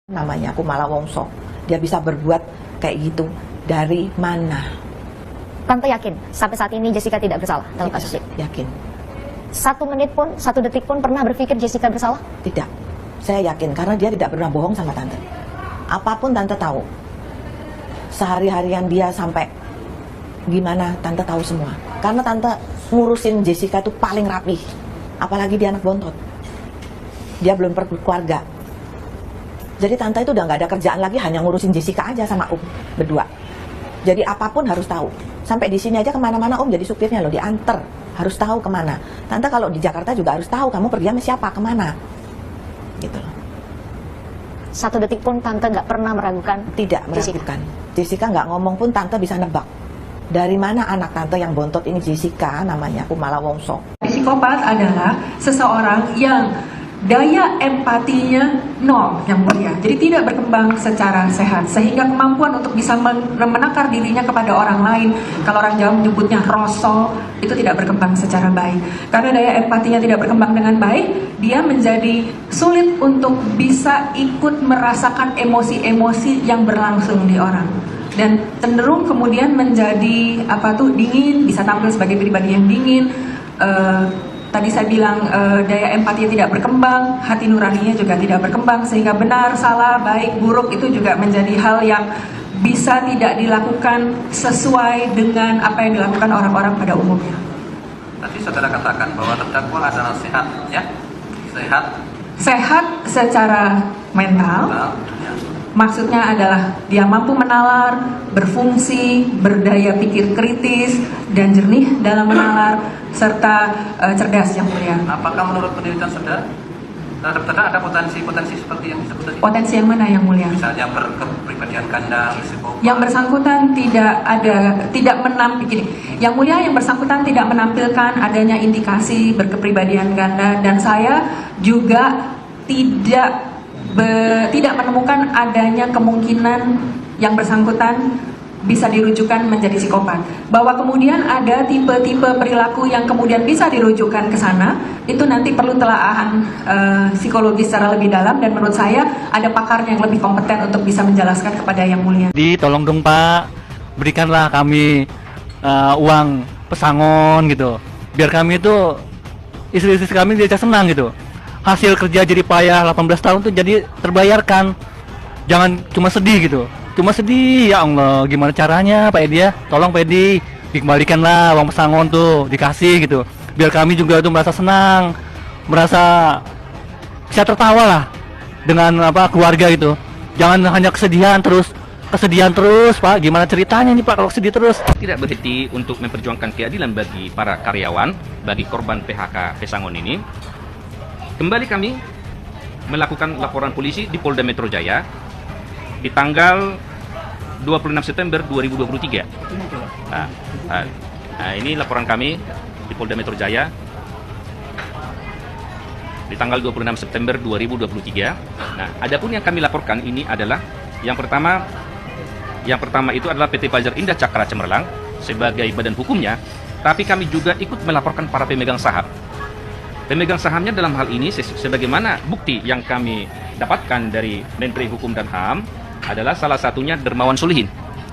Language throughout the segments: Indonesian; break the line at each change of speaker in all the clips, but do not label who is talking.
Namanya Kumala Wongso, dia bisa berbuat kayak gitu dari mana?
Tante yakin sampai saat ini Jessica tidak bersalah dalam kasus ini?
Yakin.
1 menit pun, 1 detik pun pernah berpikir Jessica bersalah?
Tidak. Saya yakin karena dia tidak pernah bohong sama tante. Apapun tante tahu. Sehari-harian dia sampai gimana tante tahu semua. Karena tante ngurusin Jessica itu paling rapi. Apalagi dia anak bontot. Dia belum berkeluarga. Jadi tante itu udah nggak ada kerjaan lagi, hanya ngurusin Jessica aja sama berdua. Jadi apapun harus tahu. Sampai di sini aja kemana-mana jadi supirnya loh, diantar. Harus tahu kemana. Tante kalau di Jakarta juga harus tahu kamu pergi sama siapa, kemana. Gitu loh.
1 detik pun tante nggak pernah meragukan?
Tidak meragukan. Jessica nggak ngomong pun tante bisa nebak. Dari mana anak tante yang bontot ini Jessica, namanya Kumala Wongso.
Psikopat adalah seseorang yang daya empatinya nol, yang mulia. Jadi tidak berkembang secara sehat, sehingga kemampuan untuk bisa menakar dirinya kepada orang lain, kalau orang Jawa menyebutnya rosol, itu tidak berkembang secara baik. Karena daya empatinya tidak berkembang dengan baik, dia menjadi sulit untuk bisa ikut merasakan emosi-emosi yang berlangsung di orang. Dan cenderung kemudian menjadi dingin, bisa tampil sebagai pribadi yang dingin. Tadi saya bilang daya empatinya tidak berkembang, hati nuraninya juga tidak berkembang, sehingga benar, salah, baik, buruk itu juga menjadi hal yang bisa tidak dilakukan sesuai dengan apa yang dilakukan orang-orang pada umumnya.
Tadi saudara katakan bahwa terdakwa adalah sehat, ya? Sehat?
Sehat secara mental.
Ya.
Maksudnya adalah dia mampu menalar, berfungsi, berdaya pikir kritis, dan jernih dalam menalar, serta cerdas, yang mulia.
Apakah menurut penelitian saudara ada potensi seperti yang disebut tadi?
Potensi yang mana, yang mulia?
Misalnya berkepribadian ganda, psikopat.
Yang bersangkutan yang mulia, yang bersangkutan tidak menampilkan adanya indikasi berkepribadian ganda, dan saya juga tidak menemukan adanya kemungkinan yang bersangkutan bisa dirujukan menjadi psikopat. Bahwa kemudian ada tipe-tipe perilaku yang kemudian bisa dirujukan ke sana, itu nanti perlu telaahan psikologis secara lebih dalam, dan menurut saya ada pakar yang lebih kompeten untuk bisa menjelaskan kepada yang mulia.
Tolong dong Pak, berikanlah kami uang pesangon gitu, biar kami itu istri-istri kami bisa senang gitu. Hasil kerja jadi payah 18 tahun tuh jadi terbayarkan. Jangan cuma sedih gitu. Cuma sedih, ya Allah, gimana caranya Pak Edi ya? Tolong Pak Edi, dikembalikanlah uang pesangon tuh, dikasih gitu. Biar kami juga tuh merasa senang, merasa bisa tertawa lah dengan keluarga gitu. Jangan hanya kesedihan terus Pak. Gimana ceritanya nih Pak kalau sedih terus?
Tidak berhenti untuk memperjuangkan keadilan bagi para karyawan, bagi korban PHK Pesangon ini. Kembali kami melakukan laporan polisi di Polda Metro Jaya di tanggal 26 September 2023. Ini laporan kami di Polda Metro Jaya di tanggal 26 September 2023. Nah, adapun yang kami laporkan ini adalah yang pertama itu adalah PT Fajar Indah Cakra Cemerlang sebagai badan hukumnya, tapi kami juga ikut melaporkan para pemegang saham. Pemegang sahamnya dalam hal ini sebagaimana bukti yang kami dapatkan dari Menteri Hukum dan HAM adalah salah satunya Dermawan Solihin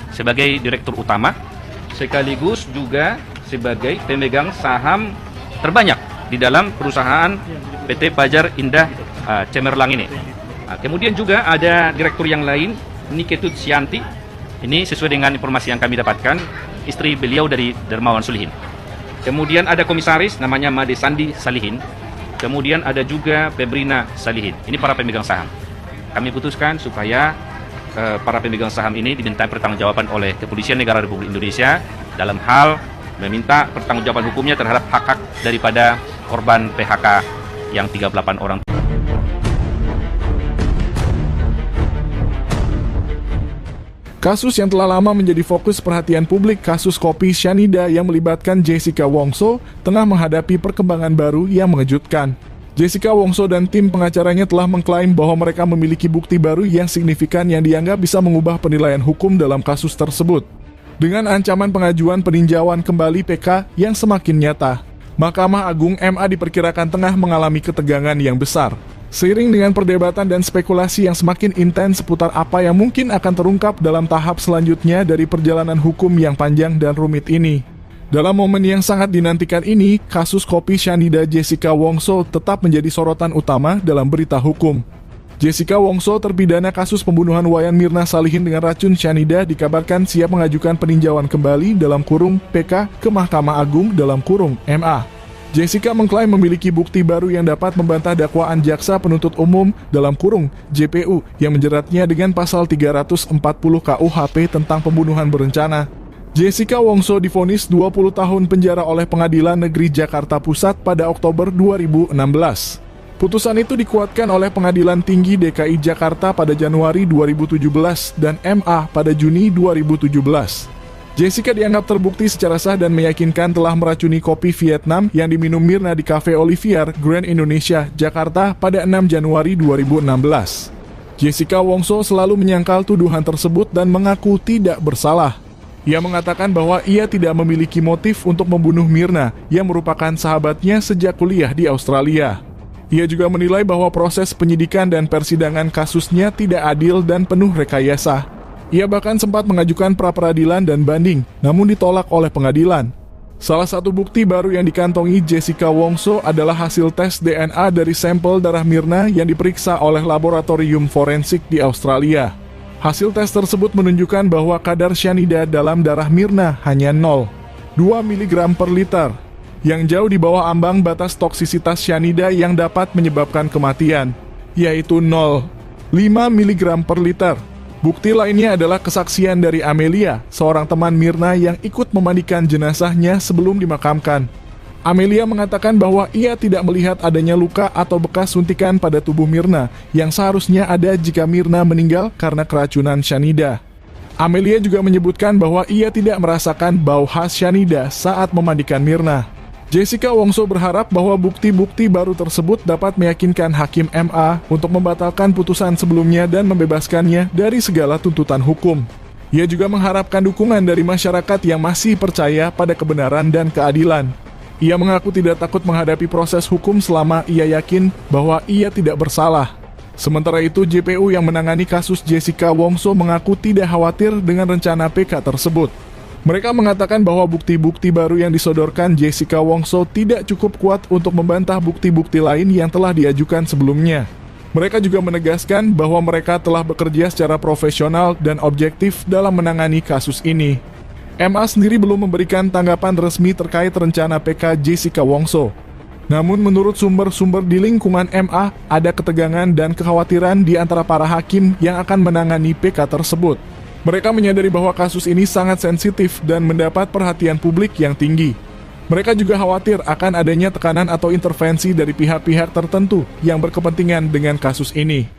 sebagai direktur utama, sekaligus juga sebagai pemegang saham terbanyak di dalam perusahaan PT Fajar Indah Cemerlang ini. Kemudian juga ada direktur yang lain, Niketut Sianti. Ini sesuai dengan informasi yang kami dapatkan, istri beliau dari Dermawan Solihin. Kemudian ada komisaris namanya Made Sandi Salihin. Kemudian ada juga Febrina Salihin. Ini para pemegang saham. Kami putuskan supaya para pemegang saham ini diminta pertanggungjawaban oleh Kepolisian Negara Republik Indonesia dalam hal meminta pertanggungjawaban hukumnya terhadap hak-hak daripada korban PHK yang 38 orang.
Kasus yang telah lama menjadi fokus perhatian publik, kasus kopi Syanida yang melibatkan Jessica Wongso, tengah menghadapi perkembangan baru yang mengejutkan. Jessica Wongso dan tim pengacaranya telah mengklaim bahwa mereka memiliki bukti baru yang signifikan yang dianggap bisa mengubah penilaian hukum dalam kasus tersebut. Dengan ancaman pengajuan peninjauan kembali PK yang semakin nyata, Mahkamah Agung MA diperkirakan tengah mengalami ketegangan yang besar. Seiring dengan perdebatan dan spekulasi yang semakin intens seputar apa yang mungkin akan terungkap dalam tahap selanjutnya dari perjalanan hukum yang panjang dan rumit ini. Dalam momen yang sangat dinantikan ini, kasus kopi Syanida Jessica Wongso tetap menjadi sorotan utama dalam berita hukum. Jessica Wongso, terpidana kasus pembunuhan Wayan Mirna Salihin dengan racun Syanida, dikabarkan siap mengajukan peninjauan kembali dalam kurung PK ke Mahkamah Agung dalam kurung MA. Jessica mengklaim memiliki bukti baru yang dapat membantah dakwaan jaksa penuntut umum dalam kurung JPU yang menjeratnya dengan pasal 340 KUHP tentang pembunuhan berencana. Jessica Wongso divonis 20 tahun penjara oleh Pengadilan Negeri Jakarta Pusat pada Oktober 2016. Putusan itu dikuatkan oleh Pengadilan Tinggi DKI Jakarta pada Januari 2017 dan MA pada Juni 2017. Jessica dianggap terbukti secara sah dan meyakinkan telah meracuni kopi Vietnam yang diminum Mirna di Cafe Olivier, Grand Indonesia, Jakarta pada 6 Januari 2016. Jessica Wongso selalu menyangkal tuduhan tersebut dan mengaku tidak bersalah. Ia mengatakan bahwa ia tidak memiliki motif untuk membunuh Mirna yang merupakan sahabatnya sejak kuliah di Australia. Ia juga menilai bahwa proses penyidikan dan persidangan kasusnya tidak adil dan penuh rekayasa. Ia bahkan sempat mengajukan pra-peradilan dan banding, namun ditolak oleh pengadilan. Salah satu bukti baru yang dikantongi Jessica Wongso adalah hasil tes DNA dari sampel darah Mirna yang diperiksa oleh laboratorium forensik di Australia. Hasil tes tersebut menunjukkan bahwa kadar Syanida dalam darah Mirna hanya 0,2 mg per liter, yang jauh di bawah ambang batas toksisitas Syanida yang dapat menyebabkan kematian, yaitu 0,5 mg per liter. Bukti lainnya adalah kesaksian dari Amelia, seorang teman Mirna yang ikut memandikan jenazahnya sebelum dimakamkan. Amelia mengatakan bahwa ia tidak melihat adanya luka atau bekas suntikan pada tubuh Mirna yang seharusnya ada jika Mirna meninggal karena keracunan Syanida. Amelia juga menyebutkan bahwa ia tidak merasakan bau khas Syanida saat memandikan Mirna. Jessica Wongso berharap bahwa bukti-bukti baru tersebut dapat meyakinkan Hakim MA untuk membatalkan putusan sebelumnya dan membebaskannya dari segala tuntutan hukum. Ia juga mengharapkan dukungan dari masyarakat yang masih percaya pada kebenaran dan keadilan. Ia mengaku tidak takut menghadapi proses hukum selama ia yakin bahwa ia tidak bersalah. Sementara itu, JPU yang menangani kasus Jessica Wongso mengaku tidak khawatir dengan rencana PK tersebut. Mereka mengatakan bahwa bukti-bukti baru yang disodorkan Jessica Wongso tidak cukup kuat untuk membantah bukti-bukti lain yang telah diajukan sebelumnya. Mereka juga menegaskan bahwa mereka telah bekerja secara profesional dan objektif dalam menangani kasus ini. MA sendiri belum memberikan tanggapan resmi terkait rencana PK Jessica Wongso. Namun menurut sumber-sumber di lingkungan MA, ada ketegangan dan kekhawatiran di antara para hakim yang akan menangani PK tersebut. Mereka menyadari bahwa kasus ini sangat sensitif dan mendapat perhatian publik yang tinggi. Mereka juga khawatir akan adanya tekanan atau intervensi dari pihak-pihak tertentu yang berkepentingan dengan kasus ini.